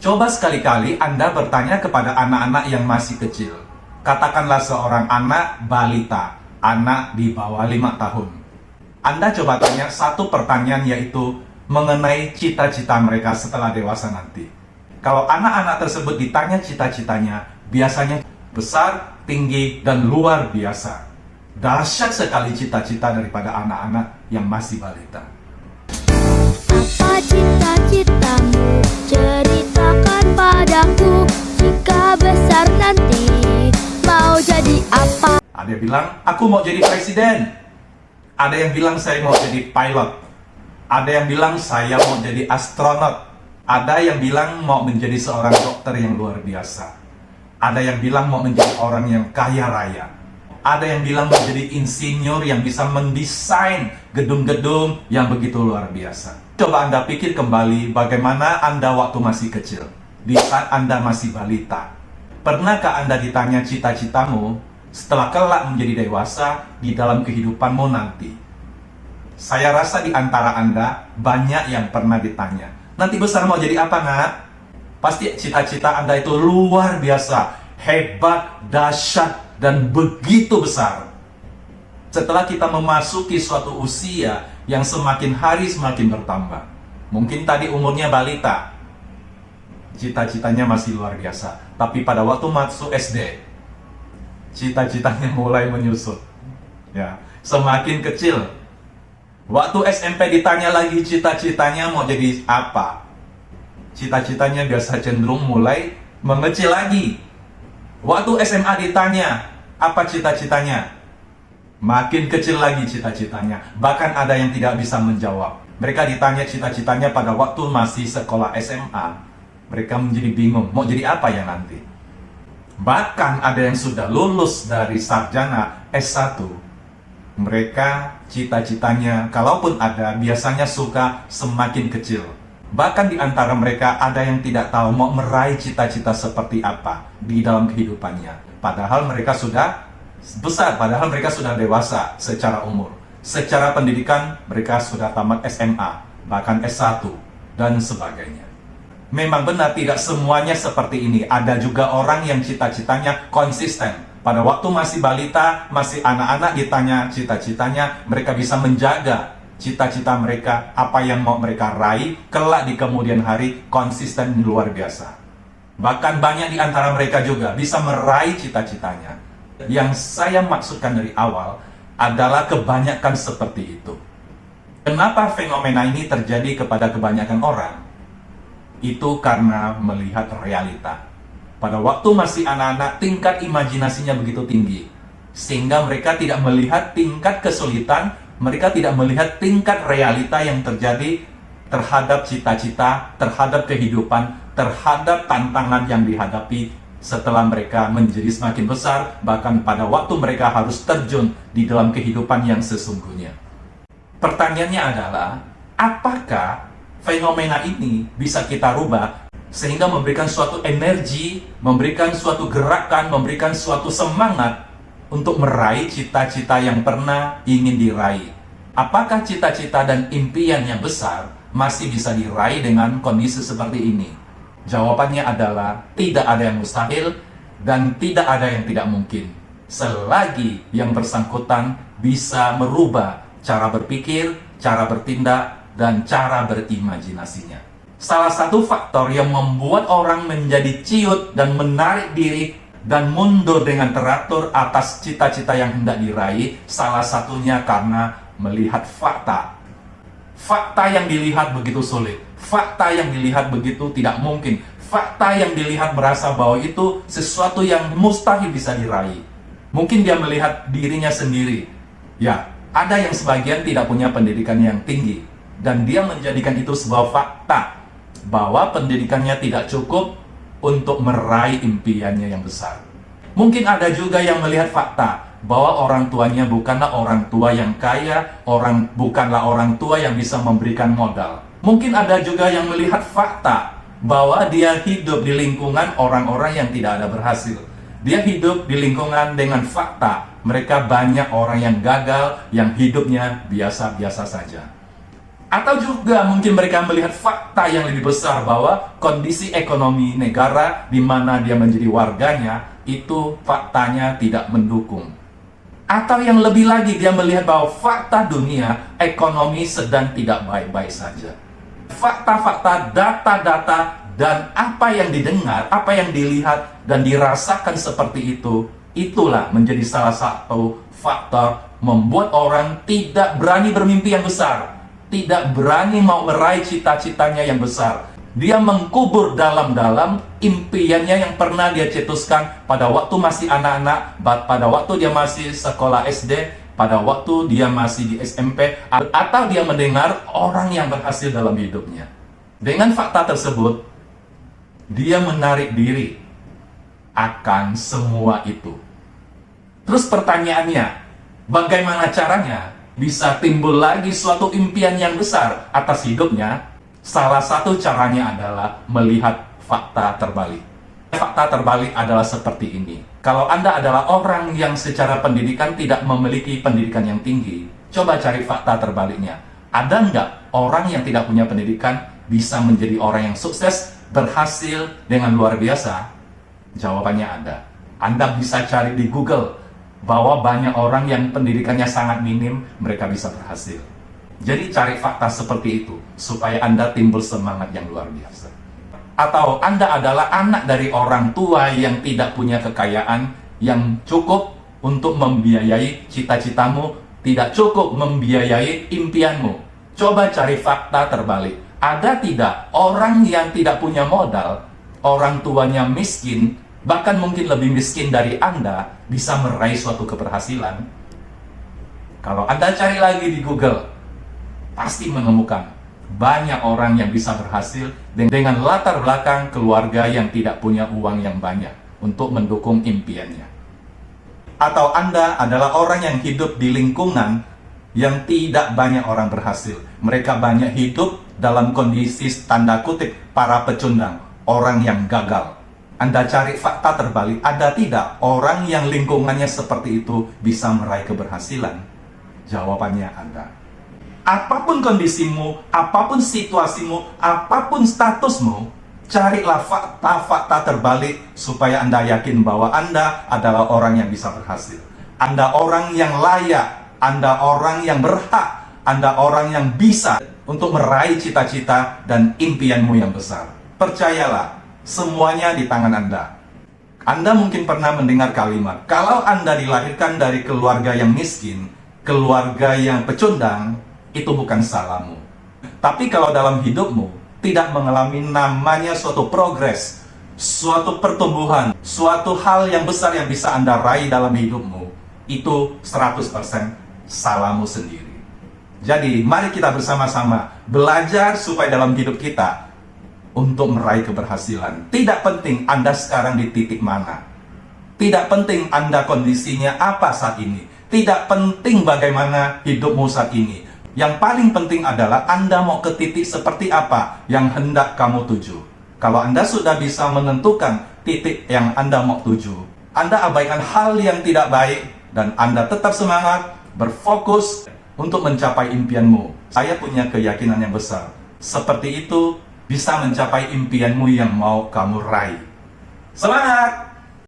Coba sekali-kali Anda bertanya kepada anak-anak yang masih kecil. Katakanlah seorang anak balita, anak di bawah 5 tahun. Anda coba tanya satu pertanyaan, yaitu mengenai cita-cita mereka setelah dewasa nanti. Kalau anak-anak tersebut ditanya cita-citanya, biasanya besar, tinggi, dan luar biasa. Dahsyat sekali cita-cita daripada anak-anak yang masih balita. Apa cita-citamu? Ceritakan padaku. Jika besar nanti mau jadi apa? Ada yang bilang, aku mau jadi presiden. Ada yang bilang, saya mau jadi pilot. Ada yang bilang, saya mau jadi astronot. Ada yang bilang, mau menjadi seorang dokter yang luar biasa. Ada yang bilang, mau menjadi orang yang kaya raya. Ada yang bilang, mau jadi insinyur yang bisa mendesain gedung-gedung yang begitu luar biasa. Coba Anda pikir kembali bagaimana Anda waktu masih kecil, di saat Anda masih balita. Pernahkah Anda ditanya cita-citamu setelah kelak menjadi dewasa di dalam kehidupanmu nanti? Saya rasa di antara Anda banyak yang pernah ditanya, nanti besar mau jadi apa, nak? Pasti cita-cita Anda itu luar biasa, hebat, dahsyat, dan begitu besar. Setelah kita memasuki suatu usia yang semakin hari semakin bertambah, mungkin tadi umurnya balita, cita-citanya masih luar biasa. Tapi pada waktu masuk SD, cita-citanya mulai menyusut. Ya, semakin kecil. Waktu SMP ditanya lagi cita-citanya mau jadi apa, cita-citanya biasa cenderung mulai mengecil lagi. Waktu SMA ditanya apa cita-citanya, makin kecil lagi cita-citanya. Bahkan ada yang tidak bisa menjawab. Mereka ditanya cita-citanya pada waktu masih sekolah SMA, mereka menjadi bingung, mau jadi apa ya nanti. Bahkan ada yang sudah lulus dari sarjana S1, mereka cita-citanya, kalaupun ada, biasanya suka semakin kecil. Bahkan di antara mereka ada yang tidak tahu mau meraih cita-cita seperti apa di dalam kehidupannya. Padahal mereka sudah besar, padahal mereka sudah dewasa secara umur. Secara pendidikan mereka sudah tamat SMA, bahkan S1, dan sebagainya. Memang benar tidak semuanya seperti ini. Ada juga orang yang cita-citanya konsisten. Pada waktu masih balita, masih anak-anak ditanya cita-citanya, mereka bisa menjaga cita-cita mereka, apa yang mau mereka raih, kelak di kemudian hari konsisten luar biasa. Bahkan banyak di antara mereka juga bisa meraih cita-citanya. Yang saya maksudkan dari awal adalah kebanyakan seperti itu. Kenapa fenomena ini terjadi kepada kebanyakan orang? Itu karena melihat realita. Pada waktu masih anak-anak, tingkat imajinasinya begitu tinggi, sehingga mereka tidak melihat tingkat kesulitan, mereka tidak melihat tingkat realita yang terjadi terhadap cita-cita, terhadap kehidupan, terhadap tantangan yang dihadapi setelah mereka menjadi semakin besar, bahkan pada waktu mereka harus terjun di dalam kehidupan yang sesungguhnya. Pertanyaannya adalah, apakah fenomena ini bisa kita rubah sehingga memberikan suatu energi, memberikan suatu gerakan, memberikan suatu semangat untuk meraih cita-cita yang pernah ingin diraih? Apakah cita-cita dan impian yang besar masih bisa diraih dengan kondisi seperti ini? Jawabannya adalah tidak ada yang mustahil dan tidak ada yang tidak mungkin, selagi yang bersangkutan bisa merubah cara berpikir, cara bertindak, dan cara berimajinasinya. Salah satu faktor yang membuat orang menjadi ciut dan menarik diri dan mundur dengan teratur atas cita-cita yang hendak diraih, salah satunya karena melihat fakta. Fakta yang dilihat begitu sulit, fakta yang dilihat begitu tidak mungkin, fakta yang dilihat merasa bahwa itu sesuatu yang mustahil bisa diraih. Mungkin dia melihat dirinya sendiri. Ya, ada yang sebagian tidak punya pendidikan yang tinggi, dan dia menjadikan itu sebuah fakta bahwa pendidikannya tidak cukup untuk meraih impiannya yang besar. Mungkin ada juga yang melihat fakta bahwa orang tuanya bukanlah orang tua yang kaya, bukanlah orang tua yang bisa memberikan modal. Mungkin ada juga yang melihat fakta bahwa dia hidup di lingkungan orang-orang yang tidak ada berhasil. Dia hidup di lingkungan dengan fakta mereka banyak orang yang gagal, yang hidupnya biasa-biasa saja. Atau juga mungkin mereka melihat fakta yang lebih besar bahwa kondisi ekonomi negara di mana dia menjadi warganya itu faktanya tidak mendukung. Atau yang lebih lagi dia melihat bahwa fakta dunia ekonomi sedang tidak baik-baik saja. Fakta-fakta, data-data, dan apa yang didengar, apa yang dilihat dan dirasakan seperti itu, itulah menjadi salah satu faktor membuat orang tidak berani bermimpi yang besar, tidak berani mau meraih cita-citanya yang besar. Dia mengkubur dalam-dalam impiannya yang pernah dia cetuskan pada waktu masih anak-anak, pada waktu dia masih sekolah SD, pada waktu dia masih di SMP, atau dia mendengar orang yang berhasil dalam hidupnya. Dengan fakta tersebut, dia menarik diri akan semua itu. Terus pertanyaannya, bagaimana caranya bisa timbul lagi suatu impian yang besar atas hidupnya? Salah satu caranya adalah melihat fakta terbalik. Fakta terbalik adalah seperti ini. Kalau Anda adalah orang yang secara pendidikan tidak memiliki pendidikan yang tinggi, coba cari fakta terbaliknya. Ada nggak orang yang tidak punya pendidikan bisa menjadi orang yang sukses, berhasil dengan luar biasa? Jawabannya ada. Anda bisa cari di Google bahwa banyak orang yang pendidikannya sangat minim, mereka bisa berhasil. Jadi cari fakta seperti itu, supaya Anda timbul semangat yang luar biasa. Atau Anda adalah anak dari orang tua yang tidak punya kekayaan yang cukup untuk membiayai cita-citamu, tidak cukup membiayai impianmu. Coba cari fakta terbalik. Ada tidak orang yang tidak punya modal, orang tuanya miskin, bahkan mungkin lebih miskin dari Anda, bisa meraih suatu keberhasilan? Kalau Anda cari lagi di Google, pasti menemukan banyak orang yang bisa berhasil dengan latar belakang keluarga yang tidak punya uang yang banyak untuk mendukung impiannya. Atau Anda adalah orang yang hidup di lingkungan yang tidak banyak orang berhasil. Mereka banyak hidup dalam kondisi tanda kutip para pecundang, orang yang gagal. Anda cari fakta terbalik, ada tidak orang yang lingkungannya seperti itu bisa meraih keberhasilan? Jawabannya ada. Apapun kondisimu, apapun situasimu, apapun statusmu, carilah fakta-fakta terbalik supaya Anda yakin bahwa Anda adalah orang yang bisa berhasil. Anda orang yang layak, Anda orang yang berhak, Anda orang yang bisa untuk meraih cita-cita dan impianmu yang besar. Percayalah, semuanya di tangan Anda. Anda mungkin pernah mendengar kalimat, kalau Anda dilahirkan dari keluarga yang miskin, keluarga yang pecundang, itu bukan salahmu. Tapi kalau dalam hidupmu tidak mengalami namanya suatu progres, suatu pertumbuhan, suatu hal yang besar yang bisa Anda raih dalam hidupmu, itu 100% salahmu sendiri. Jadi mari kita bersama-sama belajar supaya dalam hidup kita untuk meraih keberhasilan. Tidak penting Anda sekarang di titik mana, tidak penting Anda kondisinya apa saat ini, tidak penting bagaimana hidupmu saat ini. Yang paling penting adalah Anda mau ke titik seperti apa yang hendak kamu tuju. Kalau Anda sudah bisa menentukan titik yang Anda mau tuju, Anda abaikan hal yang tidak baik dan Anda tetap semangat, berfokus untuk mencapai impianmu. Saya punya keyakinan yang besar. Seperti itu bisa mencapai impianmu yang mau kamu raih. Semangat!